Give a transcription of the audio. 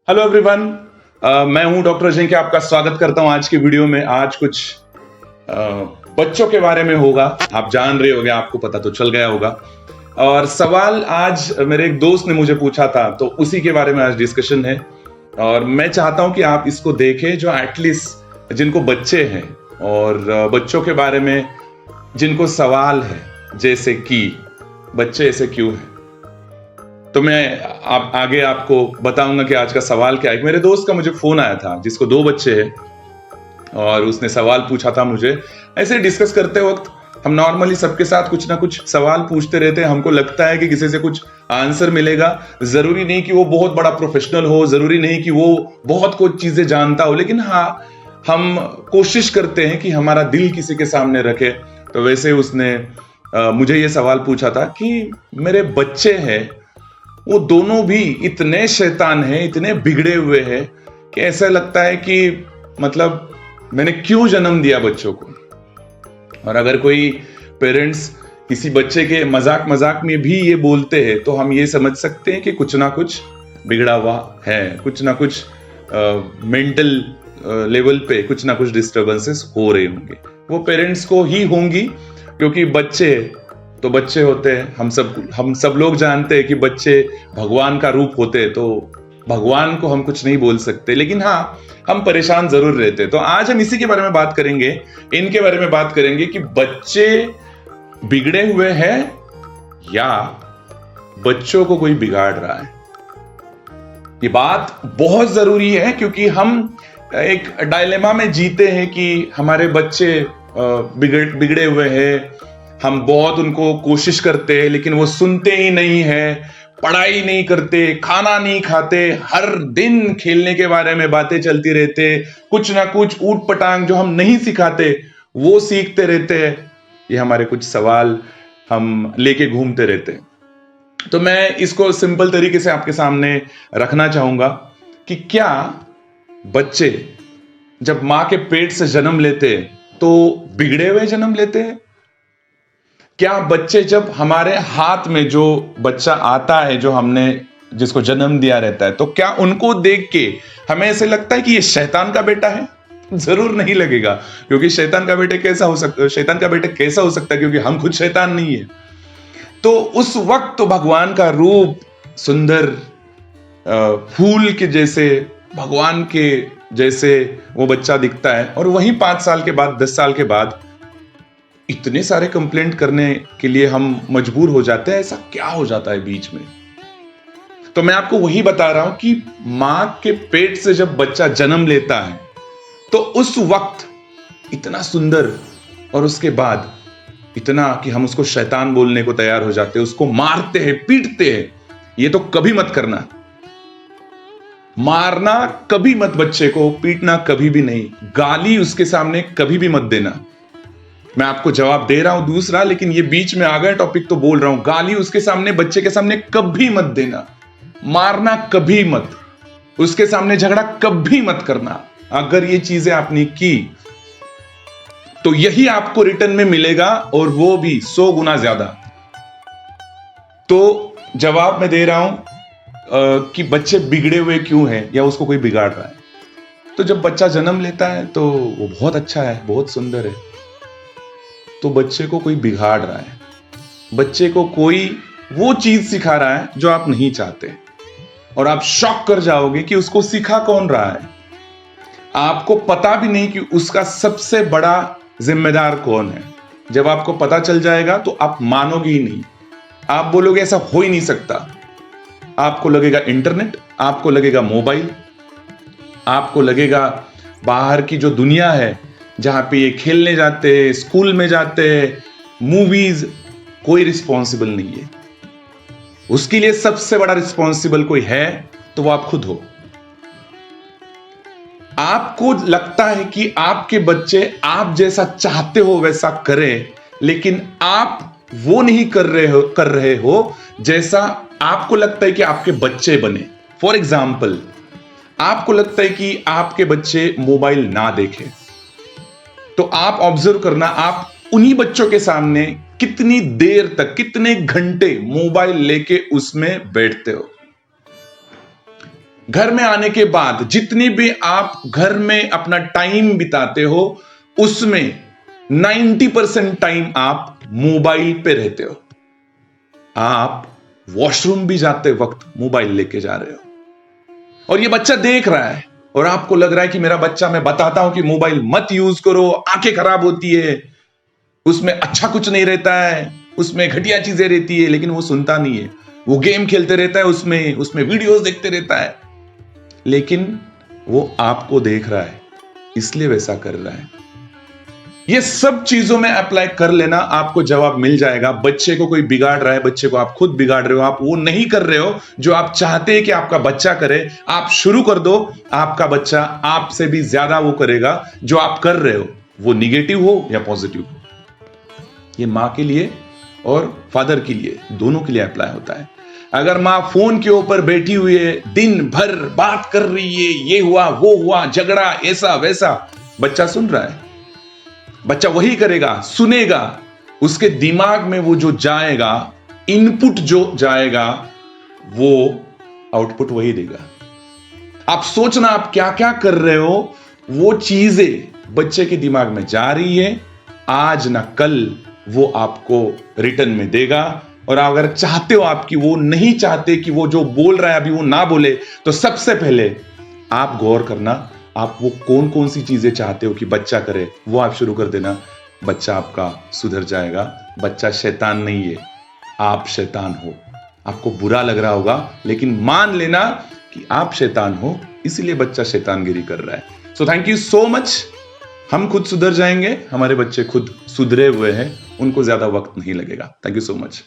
Hello everyone. मैं हूं doctor Ajay के आपका स्वागत करता हूं आज की वीडियो में। आज कुछ बच्चों के बारे में होगा। आप जान रहे होंगे, आपको पता तो चल गया होगा। और सवाल आज मेरे एक दोस्त ने मुझे पूछा था, तो उसी के बारे में आज डिस्कशन है। और मैं चाहता हूं कि आप इसको देखें, जो एटलीस्ट जिनको बच्चे हैं और बच्चों के बारे में जिनको सवाल है, जैसे कि बच्चे ऐसे क्यों हैं। तो मैं आगे आपको बताऊंगा कि आज का सवाल क्या है। मेरे दोस्त का मुझे फोन आया था जिसको 2 बच्चे हैं, और उसने सवाल पूछा था मुझे। ऐसे डिस्कस करते वक्त हम नॉर्मली सबके साथ कुछ ना कुछ सवाल पूछते रहते हैं। हमको लगता है कि किसी से कुछ आंसर मिलेगा। जरूरी नहीं कि वो बहुत बड़ा प्रोफेशनल हो, जरूरी नहीं कि वो बहुत कुछ चीजें जानता हो, लेकिन हाँ, हम कोशिश करते हैं कि हमारा दिल किसी के सामने रखे। तो वैसे उसने मुझे ये सवाल पूछा था कि मेरे बच्चे हैं, वो दोनों भी इतने शैतान हैं, इतने बिगड़े हुए हैं कि ऐसा लगता है कि मतलब मैंने क्यों जन्म दिया बच्चों को। और अगर कोई पेरेंट्स किसी बच्चे के मजाक मजाक में भी ये बोलते हैं, तो हम ये समझ सकते हैं कि कुछ ना कुछ बिगड़ा हुआ है, कुछ ना कुछ मेंटल लेवल पे कुछ ना कुछ डिस्टर्बेंसेस हो रहे होंगे। वो पेरेंट्स को ही होंगी, क्योंकि बच्चे तो बच्चे होते हैं। हम सब लोग जानते हैं कि बच्चे भगवान का रूप होते हैं, तो भगवान को हम कुछ नहीं बोल सकते, लेकिन हाँ, हम परेशान जरूर रहते हैं। तो आज हम इसी के बारे में बात करेंगे, इनके बारे में बात करेंगे कि बच्चे बिगड़े हुए हैं या बच्चों को कोई बिगाड़ रहा है। ये बात बहुत जरूरी है, क्योंकि हम एक डायलेमा में जीते हैं कि हमारे बच्चे बिगड़े हुए हैं। हम बहुत उनको कोशिश करते हैं, लेकिन वो सुनते ही नहीं है, पढ़ाई नहीं करते, खाना नहीं खाते, हर दिन खेलने के बारे में बातें चलती रहते, कुछ ना कुछ ऊट पटांग जो हम नहीं सिखाते वो सीखते रहते हैं। ये हमारे कुछ सवाल हम लेके घूमते रहते हैं। तो मैं इसको सिंपल तरीके से आपके सामने रखना चाहूंगा कि क्या बच्चे जब मां के पेट से जन्म लेते हैं तो बिगड़े हुए जन्म लेते हैं? क्या बच्चे जब हमारे हाथ में जो बच्चा आता है, जो हमने जिसको जन्म दिया रहता है, तो क्या उनको देख के हमें ऐसे लगता है कि ये शैतान का बेटा है? जरूर नहीं लगेगा, क्योंकि शैतान का बेटा कैसा हो सकता है, क्योंकि हम खुद शैतान नहीं है। तो उस वक्त तो भगवान का रूप सुंदर फूल के जैसे, भगवान के जैसे वो बच्चा दिखता है। और वहीं 5 साल के बाद, 10 साल के बाद इतने सारे कंप्लेंट करने के लिए हम मजबूर हो जाते हैं। ऐसा क्या हो जाता है बीच में? तो मैं आपको वही बता रहा हूं कि मां के पेट से जब बच्चा जन्म लेता है, तो उस वक्त इतना सुंदर, और उसके बाद इतना कि हम उसको शैतान बोलने को तैयार हो जाते हैं, उसको मारते हैं, पीटते हैं। ये तो कभी मत करना। मारना कभी मत, बच्चे को पीटना कभी भी नहीं, गाली उसके सामने कभी भी मत देना। मैं आपको जवाब दे रहा हूं दूसरा, लेकिन ये बीच में आ गया टॉपिक तो बोल रहा हूं। गाली उसके सामने, बच्चे के सामने कभी मत देना। मारना कभी मत, उसके सामने झगड़ा कभी मत करना। अगर ये चीजें आपने की तो यही आपको रिटर्न में मिलेगा, और वो भी 100 गुना ज्यादा। तो जवाब मैं दे रहा हूं कि बच्चे बिगड़े हुए क्यों हैं, या उसको कोई बिगाड़ रहा है। तो जब बच्चा जन्म लेता है तो वो बहुत अच्छा है, बहुत सुंदर है। तो बच्चे को कोई बिगाड़ रहा है, बच्चे को कोई वो चीज सिखा रहा है जो आप नहीं चाहते, और आप शॉक कर जाओगे कि उसको सिखा कौन रहा है। आपको पता भी नहीं कि उसका सबसे बड़ा जिम्मेदार कौन है। जब आपको पता चल जाएगा तो आप मानोगे ही नहीं, आप बोलोगे ऐसा हो ही नहीं सकता। आपको लगेगा इंटरनेट, आपको लगेगा मोबाइल, आपको लगेगा बाहर की जो दुनिया है, जहां पे ये खेलने जाते हैं, स्कूल में जाते हैं, मूवीज, कोई रिस्पॉन्सिबल नहीं है। उसके लिए सबसे बड़ा रिस्पॉन्सिबल कोई है तो वो आप खुद हो। आपको लगता है कि आपके बच्चे आप जैसा चाहते हो वैसा करें, लेकिन आप वो नहीं कर रहे हो जैसा आपको लगता है कि आपके बच्चे बने। फॉर एग्जाम्पल, आपको लगता है कि आपके बच्चे मोबाइल ना देखें, तो आप ऑब्जर्व करना, आप उन्हीं बच्चों के सामने कितनी देर तक, कितने घंटे मोबाइल लेके उसमें बैठते हो। घर में आने के बाद जितनी भी आप घर में अपना टाइम बिताते हो उसमें 90% टाइम आप मोबाइल पे रहते हो। आप वॉशरूम भी जाते वक्त मोबाइल लेके जा रहे हो और ये बच्चा देख रहा है और आपको लग रहा है कि मेरा बच्चा, मैं बताता हूं कि मोबाइल मत यूज करो, आंखें खराब होती है, उसमें अच्छा कुछ नहीं रहता है, उसमें घटिया चीजें रहती है, लेकिन वो सुनता नहीं है। वो गेम खेलते रहता है, उसमें वीडियोस देखते रहता है, लेकिन वो आपको देख रहा है इसलिए वैसा कर रहा है। ये सब चीजों में अप्लाई कर लेना, आपको जवाब मिल जाएगा। बच्चे को कोई बिगाड़ रहा है, बच्चे को आप खुद बिगाड़ रहे हो, आप वो नहीं कर रहे हो जो आप चाहते हैं कि आपका बच्चा करे। आप शुरू कर दो, आपका बच्चा आपसे भी ज्यादा वो करेगा जो आप कर रहे हो, वो निगेटिव हो या पॉजिटिव हो। ये मां के लिए और फादर के लिए, दोनों के लिए अप्लाई होता है। अगर मां फोन के ऊपर बैठी हुई है, दिन भर बात कर रही है, ये हुआ वो हुआ, झगड़ा ऐसा वैसा, बच्चा सुन रहा है, बच्चा वही करेगा, सुनेगा, उसके दिमाग में वो जो जाएगा, इनपुट जो जाएगा, वो आउटपुट वही देगा। आप सोचना आप क्या क्या कर रहे हो, वो चीजें बच्चे के दिमाग में जा रही है, आज ना कल वो आपको रिटर्न में देगा। और अगर चाहते हो आपकी, वो नहीं चाहते कि वो जो बोल रहा है अभी वो ना बोले, तो सबसे पहले आप गौर करना, आप वो कौन कौन सी चीजें चाहते हो कि बच्चा करे, वो आप शुरू कर देना। बच्चा आपका सुधर जाएगा। बच्चा शैतान नहीं है, आप शैतान हो। आपको बुरा लग रहा होगा, लेकिन मान लेना कि आप शैतान हो, इसीलिए बच्चा शैतानगिरी कर रहा है। So thank you so much. हम खुद सुधर जाएंगे, हमारे बच्चे खुद सुधरे हुए हैं, उनको ज्यादा वक्त नहीं लगेगा। Thank you so much.